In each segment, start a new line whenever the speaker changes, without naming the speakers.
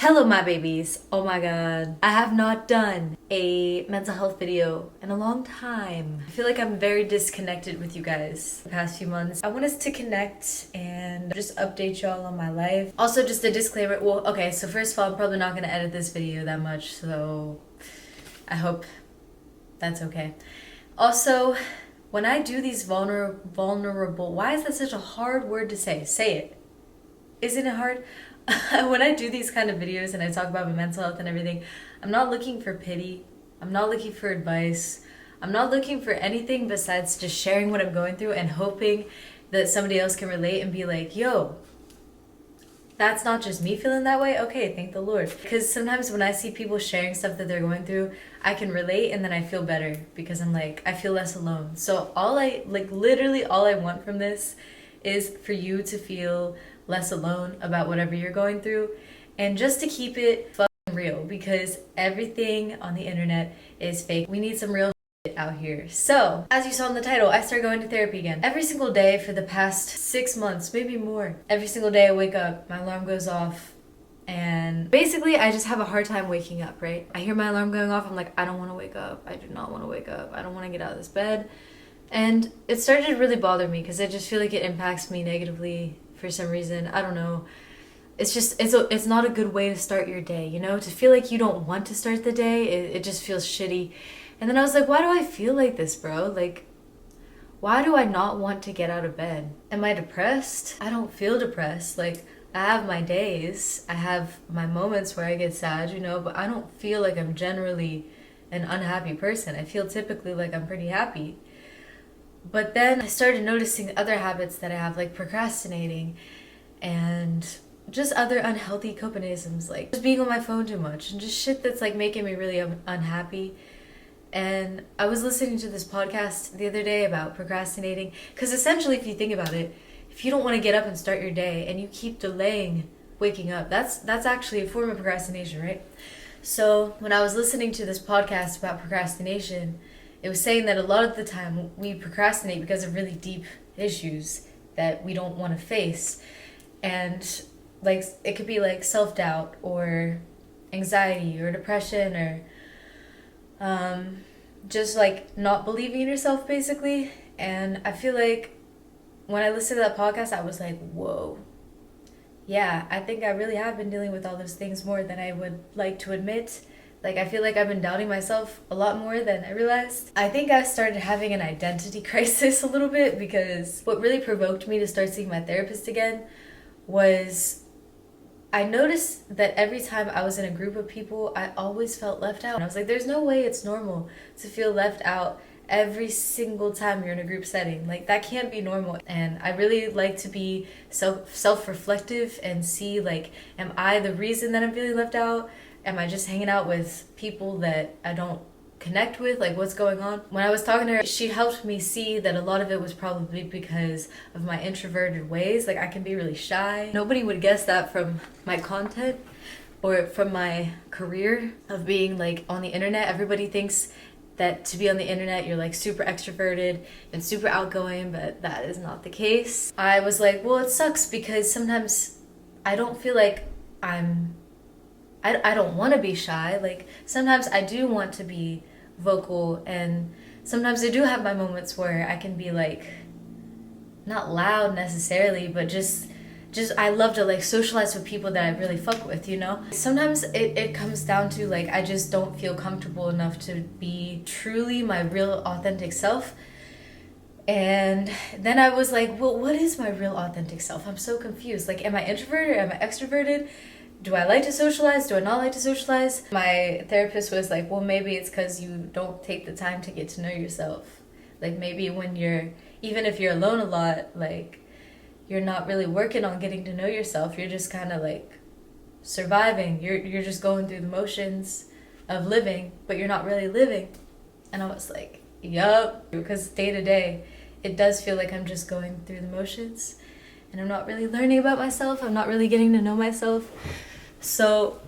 Hello my babies. Oh my god. I have not done a mental health video in a long time. I feel like I'm very disconnected with you guys the past few months. I want us to connect and just update y'all on my life. Also, just a disclaimer. Well, okay, so first of all, I'm probably not gonna edit this video that much, so I hope that's okay. Also, when I do these vulnerable, why is that such a hard word to say? Say it. Isn't it hard? When I do these kind of videos and I talk about my mental health and everything, I'm not looking for pity. I'm not looking for advice. I'm not looking for anything besides just sharing what I'm going through and hoping that somebody else can relate and be like, yo, that's not just me feeling that way. Okay, thank the Lord. Because sometimes when I see people sharing stuff that they're going through, I can relate and then I feel better because I'm like, I feel less alone. So literally all I want from this is for you to feel less alone about whatever you're going through and just to keep it fucking real, because everything on the internet is fake. We need some real shit out here. So, as you saw in the title, I started going to therapy again. Every single day for the past 6 months, maybe more. Every single day I wake up, my alarm goes off, and basically I just have a hard time waking up, right? I hear my alarm going off, I'm like, I don't want to wake up. I do not want to wake up. I don't want to get out of this bed. And it started to really bother me because I just feel like it impacts me negatively for some reason. I don't know. It's just, it's not a good way to start your day, you know? To feel like you don't want to start the day, it just feels shitty. And then I was like, why do I feel like this, bro? Like, why do I not want to get out of bed? Am I depressed? I don't feel depressed. Like, I have my days. I have my moments where I get sad, you know? But I don't feel like I'm generally an unhappy person. I feel typically like I'm pretty happy. But then I started noticing other habits that I have, like procrastinating and just other unhealthy copanisms, like just being on my phone too much and just shit that's like making me really unhappy. And I was listening to this podcast the other day about procrastinating, because essentially, if you think about it, if you don't want to get up and start your day and you keep delaying waking up, that's actually a form of procrastination, right? So when I was listening to this podcast about procrastination, it was saying that a lot of the time we procrastinate because of really deep issues that we don't want to face. And like, it could be like self-doubt or anxiety or depression or just like not believing in yourself, basically. And I feel like when I listened to that podcast, I was like, whoa. Yeah, I think I really have been dealing with all those things more than I would like to admit. Like, I feel like I've been doubting myself a lot more than I realized. I think I started having an identity crisis a little bit, because what really provoked me to start seeing my therapist again was I noticed that every time I was in a group of people, I always felt left out. And I was like, there's no way it's normal to feel left out every single time you're in a group setting. Like, that can't be normal. And I really like to be self-reflective and see, like, am I the reason that I'm feeling left out? Am I just hanging out with people that I don't connect with? Like, what's going on? When I was talking to her, she helped me see that a lot of it was probably because of my introverted ways. Like, I can be really shy. Nobody would guess that from my content or from my career of being like on the internet. Everybody thinks that to be on the internet, you're like super extroverted and super outgoing, but that is not the case. I was like, well, it sucks because sometimes I don't feel like I don't want to be shy. Like, sometimes I do want to be vocal, and sometimes I do have my moments where I can be like, not loud necessarily, but just I love to like socialize with people that I really fuck with, you know? Sometimes it comes down to like, I just don't feel comfortable enough to be truly my real authentic self. And then I was like, well, what is my real authentic self? I'm so confused. Like, am I introverted or am I extroverted? Do I like to socialize? Do I not like to socialize? My therapist was like, well, maybe it's because you don't take the time to get to know yourself. Like, maybe when even if you're alone a lot, like, you're not really working on getting to know yourself. You're just kind of like surviving. You're just going through the motions of living, but you're not really living. And I was like, yup. Because day to day, it does feel like I'm just going through the motions and I'm not really learning about myself. I'm not really getting to know myself. So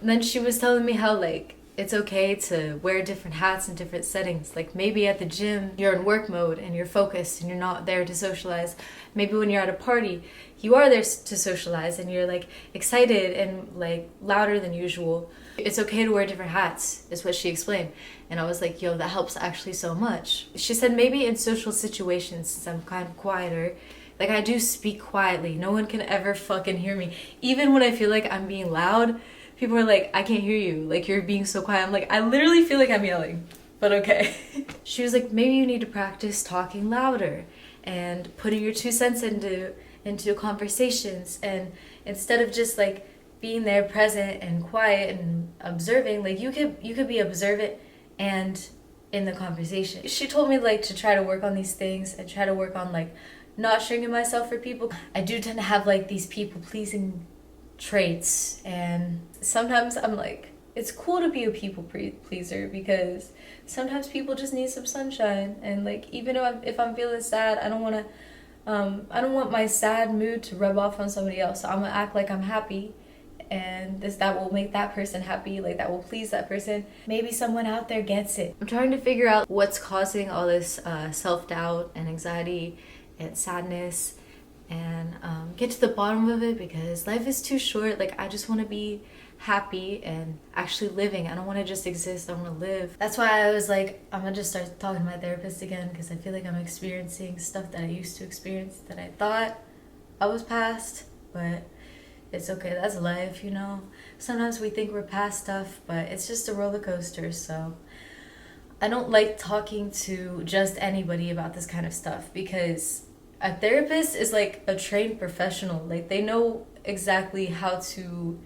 then she was telling me how, like, it's okay to wear different hats in different settings. Like maybe at the gym, you're in work mode and you're focused and you're not there to socialize. Maybe when you're at a party, you are there to socialize and you're like excited and like louder than usual. It's okay to wear different hats, is what she explained. And I was like, yo, that helps actually so much. She said maybe in social situations, since I'm kind of quieter, like I do speak quietly. No one can ever fucking hear me. Even when I feel like I'm being loud, people are like, I can't hear you. Like you're being so quiet. I'm like, I literally feel like I'm yelling, but okay. She was like, maybe you need to practice talking louder and putting your 2 cents into conversations. And instead of just like being there present and quiet and observing, like you could be observant and in the conversation. She told me like to try to work on these things and try to work on like not shrinking myself for people. I do tend to have like these people pleasing traits, and sometimes I'm like, it's cool to be a people pleaser because sometimes people just need some sunshine. And like even if I'm feeling sad, I don't want my sad mood to rub off on somebody else. So I'm gonna act like I'm happy, and that will make that person happy, like that will please that person. Maybe someone out there gets it. I'm trying to figure out what's causing all this self-doubt and anxiety and sadness, and get to the bottom of it, because life is too short. Like I just want to be happy and actually living. I don't want to just exist, I want to live. That's why I was like, I'm gonna just start talking to my therapist again, because I feel like I'm experiencing stuff that I used to experience that I thought I was past, but it's okay, that's life, you know. Sometimes we think we're past stuff, but it's just a roller coaster. So I don't like talking to just anybody about this kind of stuff, because a therapist is like a trained professional. Like they know exactly how to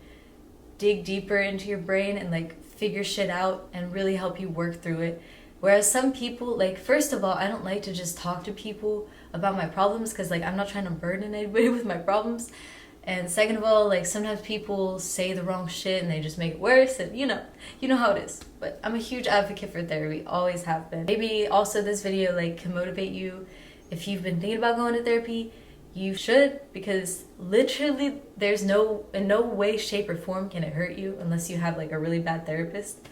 dig deeper into your brain and like figure shit out and really help you work through it. Whereas some people, like, first of all, I don't like to just talk to people about my problems, because like I'm not trying to burden anybody with my problems. And second of all, like sometimes people say the wrong shit and they just make it worse, and you know how it is. But I'm a huge advocate for therapy, always have been. Maybe also this video like can motivate you. If you've been thinking about going to therapy, you should, because literally there's in no way, shape, or form can it hurt you unless you have like a really bad therapist.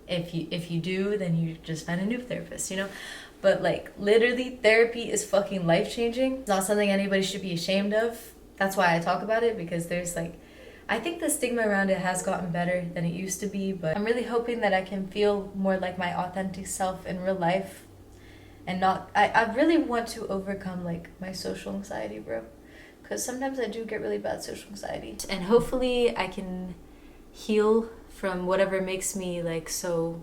If you do, then you just find a new therapist, you know? But like literally therapy is fucking life-changing. It's not something anybody should be ashamed of. That's why I talk about it, because there's like, I think the stigma around it has gotten better than it used to be, but I'm really hoping that I can feel more like my authentic self in real life. And I really want to overcome like my social anxiety, bro, because sometimes I do get really bad social anxiety, and hopefully I can heal from whatever makes me like so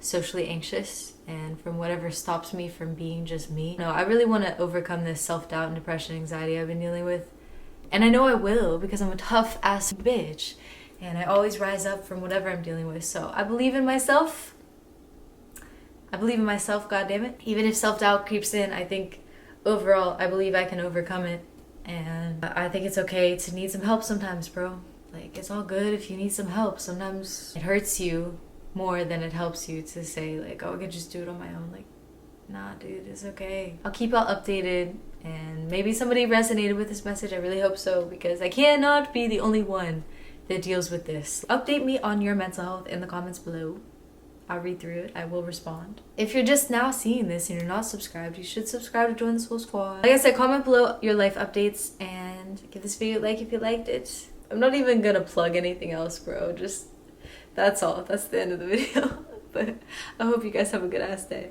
socially anxious, and from whatever stops me from being just me. No, I really want to overcome this self-doubt and depression, anxiety I've been dealing with, and I know I will, because I'm a tough ass bitch and I always rise up from whatever I'm dealing with. So I believe in myself. Goddammit. Even if self-doubt creeps in, I think overall I believe I can overcome it. And I think it's okay to need some help sometimes, bro. Like it's all good if you need some help. Sometimes it hurts you more than it helps you to say like, oh, I could just do it on my own. Like, nah, dude, it's okay. I'll keep y'all updated, and maybe somebody resonated with this message. I really hope so, because I cannot be the only one that deals with this. Update me on your mental health in the comments below. I'll read through it. I will respond. If you're just now seeing this and you're not subscribed, you should subscribe to join the Swole Squad. Like I said, comment below your life updates and give this video a like if you liked it. I'm not even gonna plug anything else, bro. Just, that's all. That's the end of the video. But I hope you guys have a good ass day.